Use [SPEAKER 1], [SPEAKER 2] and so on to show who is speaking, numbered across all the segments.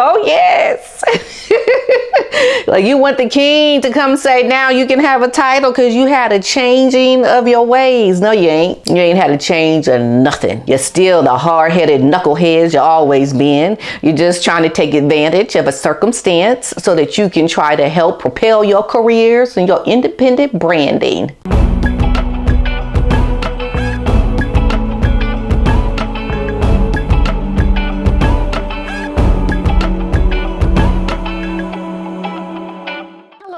[SPEAKER 1] Oh, yes. Like you want the king to come say, now you can have a title because you had a changing of your ways. No, you ain't. You ain't had a change of nothing. You're still the hard-headed knuckleheads you always been. You're just trying to take advantage of a circumstance so that you can try to help propel your careers and your independent branding.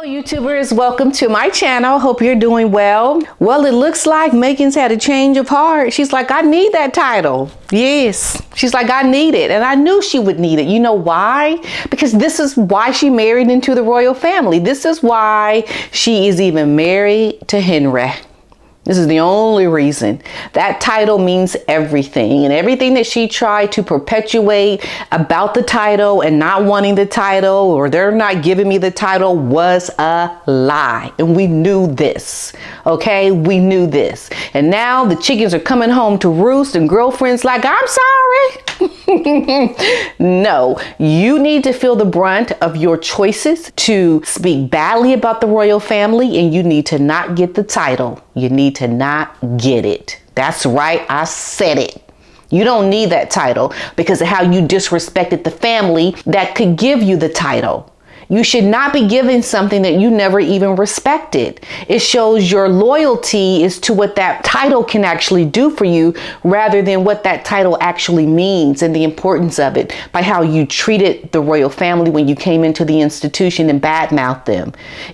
[SPEAKER 1] YouTubers, welcome to my channel. Hope you're doing well. Well, it looks like Meghan's had a change of heart. She's like, I need that title. Yes. She's like, I need it. And I knew she would need it. You know why? Because this is why she married into the royal family. This is why she is even married to Henry. This is the only reason. That title means everything, and everything that she tried to perpetuate about the title and not wanting the title, or they're not giving me the title, was a lie. And we knew this. Okay, we knew this. And now the chickens are coming home to roost, and girlfriends like, I'm sorry. No, you need to feel the brunt of your choices to speak badly about the royal family, and you need to not get the title. You need to not get it. That's right. I said it. You don't need that title because of how you disrespected the family that could give you the title. You should not be giving something that you never even respected. It shows your loyalty is to what that title can actually do for you rather than what that title actually means and the importance of it by how you treated the royal family when you came into the institution and badmouthed them.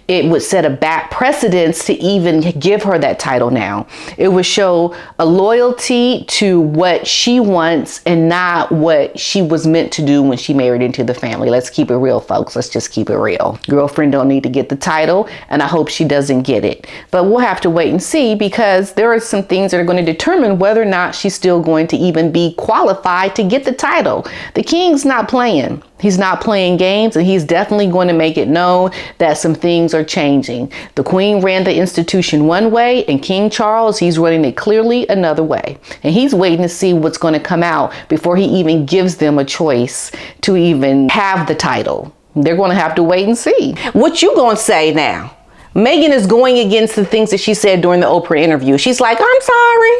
[SPEAKER 1] It would set a bad precedence to even give her that title now. It would show a loyalty to what she wants and not what she was meant to do when she married into the family. Let's keep it real, folks. Let's just keep it real. Girlfriend don't need to get the title, and I hope she doesn't get it. But we'll have to wait and see, because there are some things that are going to determine whether or not she's still going to even be qualified to get the title. The king's not playing. He's not playing games, and he's definitely going to make it known that some things are changing. The queen ran the institution one way, and King Charles, he's running it clearly another way. And he's waiting to see what's going to come out before he even gives them a choice to even have the title. They're going to have to wait and see. What you going to say now? Meghan is going against the things that she said during the Oprah interview. She's like, I'm sorry.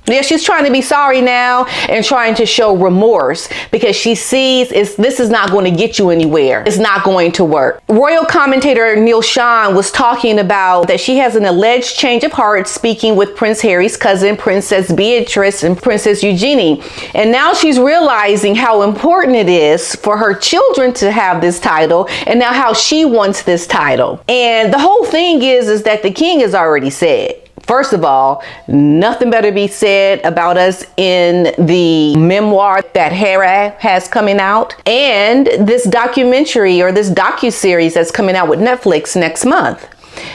[SPEAKER 1] Yeah, she's trying to be sorry now and trying to show remorse because she sees this is not going to get you anywhere. It's not going to work. Royal commentator Neil Sean was talking about that she has an alleged change of heart speaking with Prince Harry's cousin, Princess Beatrice and Princess Eugenie. And now she's realizing how important it is for her children to have this title and now how she wants this title. And the whole thing is that the king has already said, first of all, nothing better be said about us in the memoir that Harry has coming out and this documentary or this docuseries that's coming out with Netflix next month.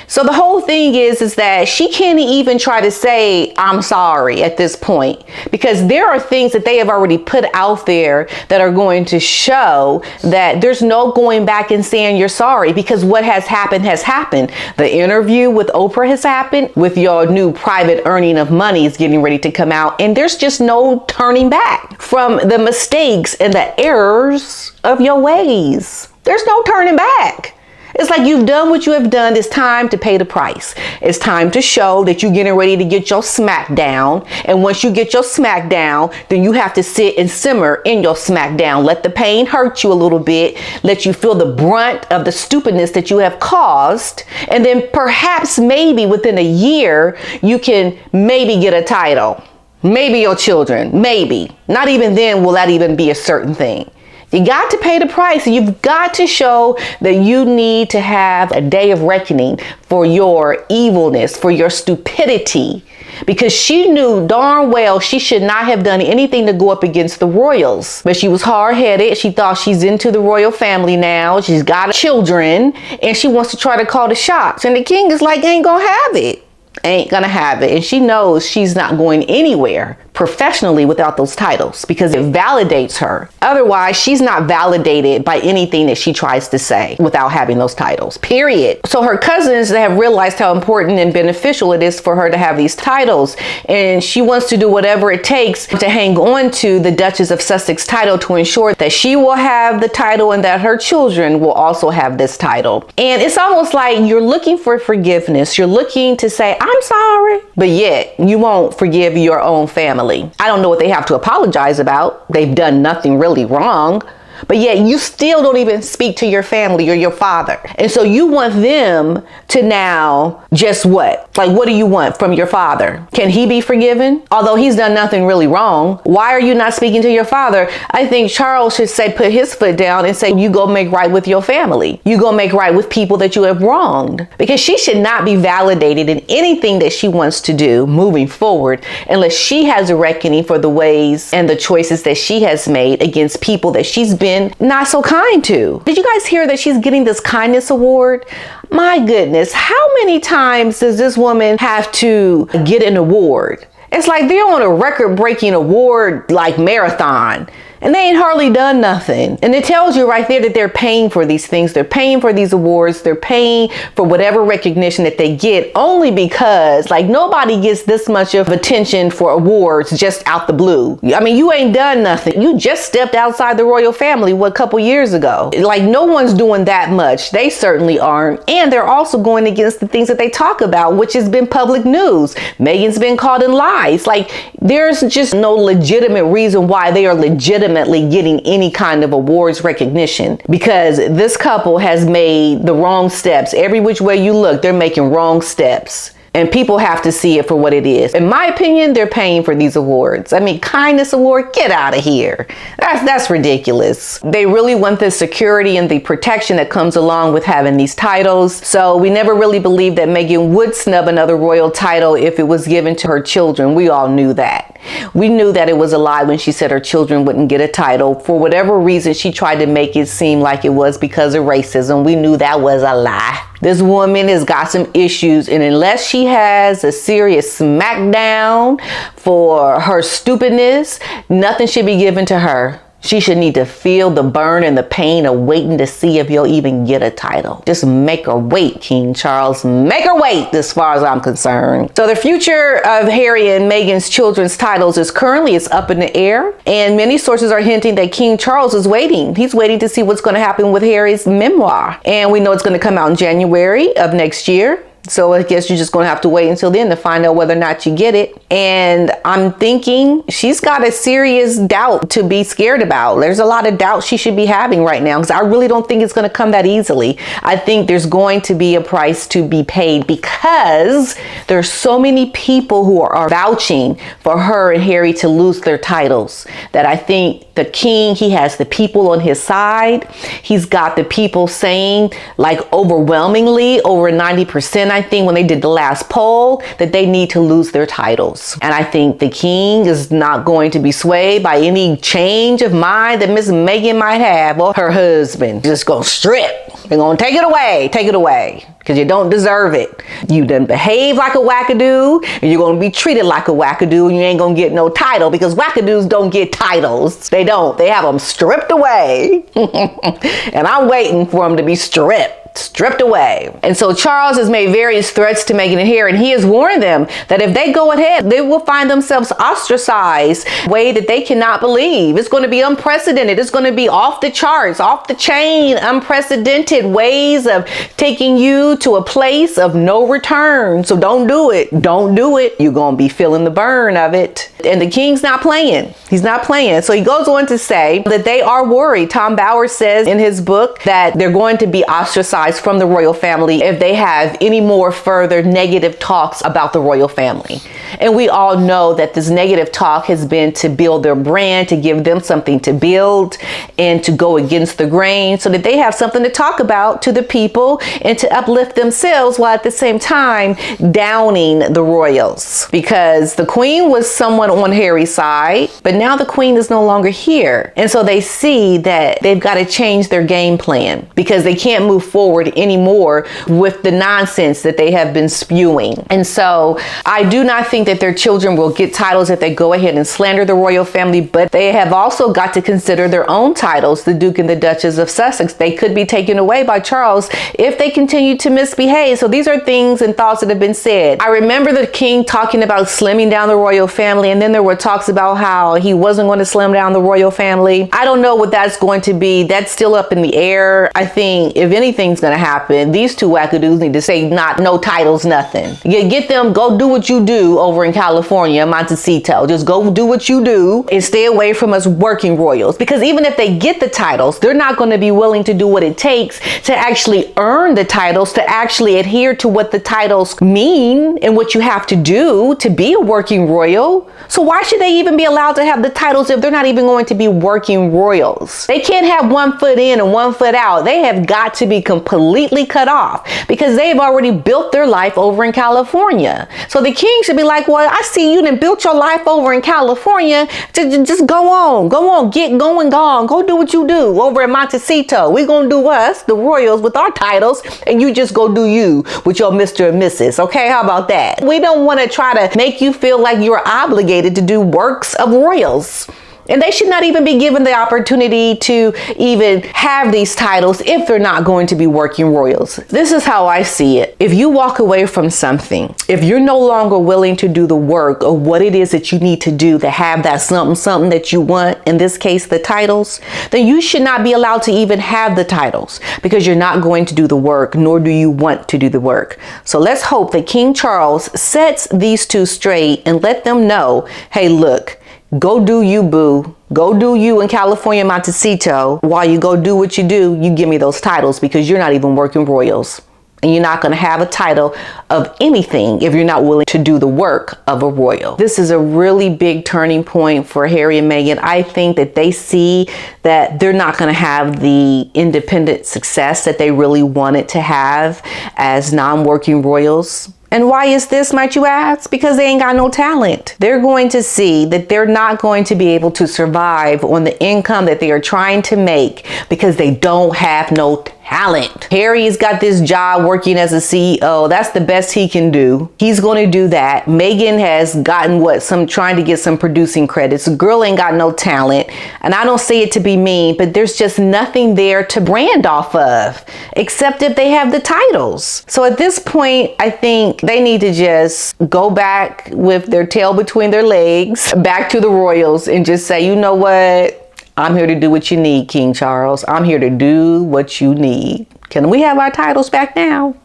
[SPEAKER 1] So the whole thing is that she can't even try to say, I'm sorry at this point, because there are things that they have already put out there that are going to show that there's no going back and saying you're sorry, because what has happened has happened. The interview with Oprah has happened, with your new private earning of money is getting ready to come out, and there's just no turning back from the mistakes and the errors of your ways. There's no turning back. It's like you've done what you have done. It's time to pay the price. It's time to show that you're getting ready to get your smack down. And once you get your smack down, then you have to sit and simmer in your smack down. Let the pain hurt you a little bit. Let you feel the brunt of the stupidness that you have caused. And then perhaps maybe within a year, you can maybe get a title. Maybe your children, maybe. Not even then will that even be a certain thing. You got to pay the price. You've got to show that you need to have a day of reckoning for your evilness, for your stupidity, because she knew darn well she should not have done anything to go up against the royals. But she was hard-headed. She thought she's into the royal family now. She's got children and she wants to try to call the shots. And the king is like, ain't gonna have it. Ain't gonna have it. And she knows she's not going anywhere professionally without those titles because it validates her. Otherwise, she's not validated by anything that she tries to say without having those titles, period. So her cousins have realized how important and beneficial it is for her to have these titles. And she wants to do whatever it takes to hang on to the Duchess of Sussex title to ensure that she will have the title and that her children will also have this title. And it's almost like you're looking for forgiveness. You're looking to say, I'm sorry, but yet you won't forgive your own family. I don't know what they have to apologize about. They've done nothing really wrong. But yet you still don't even speak to your family or your father. And so you want them to now just what? Like, what do you want from your father? Can he be forgiven? Although he's done nothing really wrong. Why are you not speaking to your father? I think Charles should say, put his foot down and say, you go make right with your family. You go make right with people that you have wronged. Because she should not be validated in anything that she wants to do moving forward unless she has a reckoning for the ways and the choices that she has made against people that she's been not so kind to. Did you guys hear that she's getting this kindness award? My goodness, how many times does this woman have to get an award? It's like they're on a record-breaking award like marathon. And they ain't hardly done nothing. And it tells you right there that they're paying for these things. They're paying for these awards. They're paying for whatever recognition that they get only because like nobody gets this much of attention for awards just out the blue. I mean, you ain't done nothing. You just stepped outside the royal family a couple years ago. Like no one's doing that much. They certainly aren't. And they're also going against the things that they talk about, which has been public news. Meghan's been caught in lies. Like there's just no legitimate reason why they are legitimately getting any kind of awards recognition because this couple has made the wrong steps. Every which way you look, they're making wrong steps. And people have to see it for what it is. In my opinion, they're paying for these awards. I mean, kindness award, get out of here. That's ridiculous. They really want the security and the protection that comes along with having these titles. So we never really believed that Meghan would snub another royal title if it was given to her children. We all knew that. We knew that it was a lie when she said her children wouldn't get a title. For whatever reason, she tried to make it seem like it was because of racism. We knew that was a lie. This woman has got some issues, and unless she has a serious smackdown for her stupidness, nothing should be given to her. She should need to feel the burn and the pain of waiting to see if you'll even get a title. Just make her wait, King Charles. Make her wait, as far as I'm concerned. So the future of Harry and Meghan's children's titles is currently up in the air. And many sources are hinting that King Charles is waiting. He's waiting to see what's going to happen with Harry's memoir. And we know it's going to come out in January of next year. So I guess you're just going to have to wait until then to find out whether or not you get it. And I'm thinking she's got a serious doubt to be scared about. There's a lot of doubt she should be having right now because I really don't think it's going to come that easily. I think there's going to be a price to be paid because there's so many people who are vouching for her and Harry to lose their titles that I think the king, he has the people on his side. He's got the people saying like overwhelmingly over 90%, I think when they did the last poll, that they need to lose their titles. And I think the king is not going to be swayed by any change of mind that Miss Meghan might have or her husband. Just gonna strip. They're gonna take it away, because you don't deserve it. You done behave like a wackadoo, and you're gonna be treated like a wackadoo, and you ain't gonna get no title because wackadoos don't get titles. They don't. They have them stripped away. And I'm waiting for them to be stripped away. And so Charles has made various threats to Meghan and Harry, and he has warned them that if they go ahead, they will find themselves ostracized in a way that they cannot believe. It's going to be unprecedented. It's going to be off the charts, off the chain, unprecedented ways of taking you to a place of no return. So don't do it. Don't do it. You're going to be feeling the burn of it. And the king's not playing. He's not playing. So he goes on to say that they are worried. Tom Bowers says in his book that they're going to be ostracized from the royal family if they have any more further negative talks about the royal family. And we all know that this negative talk has been to build their brand, to give them something to build and to go against the grain so that they have something to talk about to the people and to uplift themselves while at the same time downing the royals. Because the queen was someone everyone on Harry's side, but now the queen is no longer here. And so they see that they've got to change their game plan because they can't move forward anymore with the nonsense that they have been spewing. And so I do not think that their children will get titles if they go ahead and slander the royal family, but they have also got to consider their own titles, the Duke and the Duchess of Sussex. They could be taken away by Charles if they continue to misbehave. So these are things and thoughts that have been said. I remember the king talking about slimming down the royal family, and then there were talks about how he wasn't going to slim down the royal family. I don't know what that's going to be. That's still up in the air. I think if anything's going to happen, these two wackadoos need to say no titles, nothing. Get them, go do what you do over in California, Montecito. Just go do what you do and stay away from us working royals. Because even if they get the titles, they're not going to be willing to do what it takes to actually earn the titles, to actually adhere to what the titles mean and what you have to do to be a working royal. So why should they even be allowed to have the titles if they're not even going to be working royals? They can't have one foot in and one foot out. They have got to be completely cut off because they've already built their life over in California. So the king should be like, well, I see you done built your life over in California. Just go on, get going, go do what you do over in Montecito. We're going to do us, the royals, with our titles, and you just go do you with your Mr. and Mrs. Okay, how about that? We don't want to try to make you feel like you're obligated to do works of royals. And they should not even be given the opportunity to even have these titles if they're not going to be working royals. This is how I see it. If you walk away from something, if you're no longer willing to do the work of what it is that you need to do to have that something that you want, in this case, the titles, then you should not be allowed to even have the titles because you're not going to do the work, nor do you want to do the work. So let's hope that King Charles sets these two straight and let them know, hey, look, go do you, boo. Go do you in California, Montecito. While you go do what you do, you give me those titles because you're not even working royals. And you're not going to have a title of anything if you're not willing to do the work of a royal. This is a really big turning point for Harry and Meghan. I think that they see that they're not going to have the independent success that they really wanted to have as non-working royals. And why is this, might you ask? Because they ain't got no talent. They're going to see that they're not going to be able to survive on the income that they are trying to make because they don't have no talent. Harry's got this job working as a CEO. That's the best he can do. He's going to do that. Meghan has gotten trying to get some producing credits. The girl ain't got no talent. And I don't say it to be mean, but there's just nothing there to brand off of, except if they have the titles. So at this point, I think they need to just go back with their tail between their legs, back to the royals and just say, you know what? I'm here to do what you need, King Charles. I'm here to do what you need. Can we have our titles back now?